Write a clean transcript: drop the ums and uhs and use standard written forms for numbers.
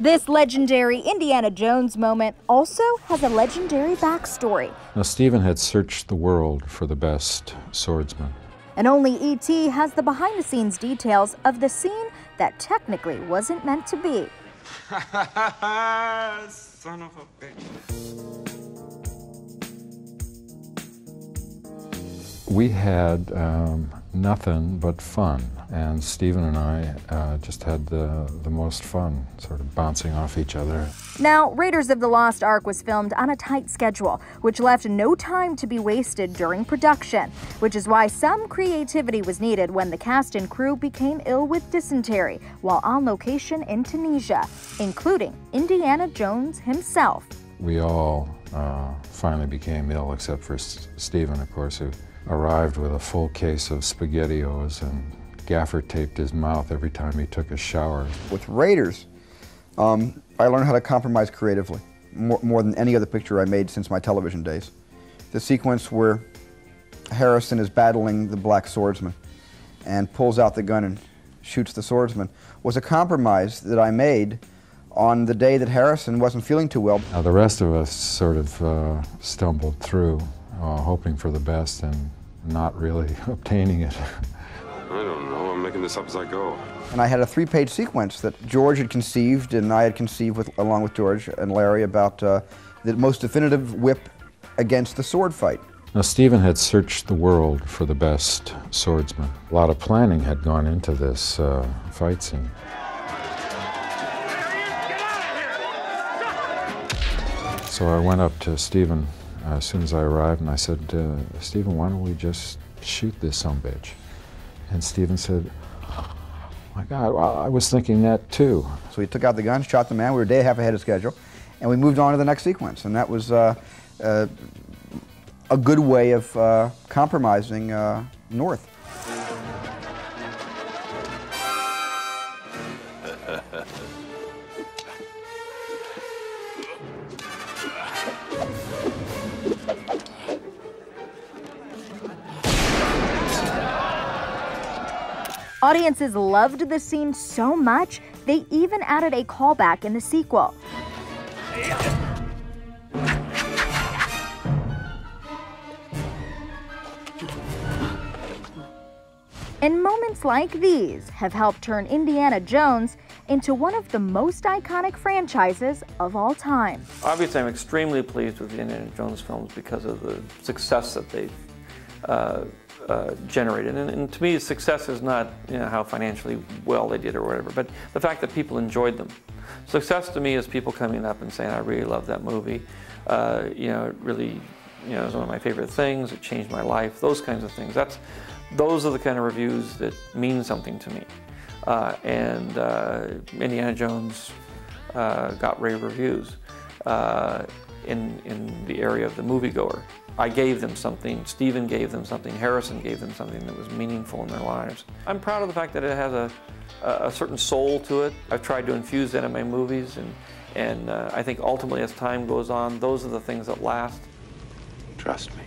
This legendary Indiana Jones moment also has a legendary backstory. Now, Steven had searched the world for the best swordsman. And only E.T. has the behind-the-scenes details of the scene that technically wasn't meant to be. Son of a bitch. We had nothing but fun, and Steven and I just had the most fun, sort of bouncing off each other. Now, Raiders of the Lost Ark was filmed on a tight schedule, which left no time to be wasted during production, which is why some creativity was needed when the cast and crew became ill with dysentery while on location in Tunisia, including Indiana Jones himself. We all finally became ill, except for Steven, of course, who arrived with a full case of SpaghettiOs and gaffer taped his mouth every time he took a shower. With Raiders, I learned how to compromise creatively, more than any other picture I made since my television days. The sequence where Harrison is battling the black swordsman and pulls out the gun and shoots the swordsman was a compromise that I made on the day that Harrison wasn't feeling too well. Now, the rest of us sort of stumbled through, hoping for the best and not really obtaining it. I don't know. I'm making this up as I go. And I had a 3-page sequence that George had conceived and I had conceived along with George and Larry about the most definitive whip against the sword fight. Now, Steven had searched the world for the best swordsman. A lot of planning had gone into this fight scene. So I went up to Steven as soon as I arrived and I said, Steven, why don't we just shoot this sumbitch? And Steven said, oh my God, well, I was thinking that too. So we took out the gun, shot the man. We were a day and a half ahead of schedule, and we moved on to the next sequence. And that was a good way of compromising North. Audiences loved the scene so much, they even added a callback in the sequel. And moments like these have helped turn Indiana Jones into one of the most iconic franchises of all time. Obviously, I'm extremely pleased with the Indiana Jones films because of the success that they've generated. And to me, success is not how financially well they did or whatever, but the fact that people enjoyed them. Success to me is people coming up and saying, I really love that movie. It really is one of my favorite things. It changed my life. Those kinds of things. Those are the kind of reviews that mean something to me. Indiana Jones got rave reviews in the area of the moviegoer. I gave them something, Steven gave them something, Harrison gave them something that was meaningful in their lives. I'm proud of the fact that it has a certain soul to it. I've tried to infuse that in my movies, and I think ultimately as time goes on, those are the things that last. Trust me.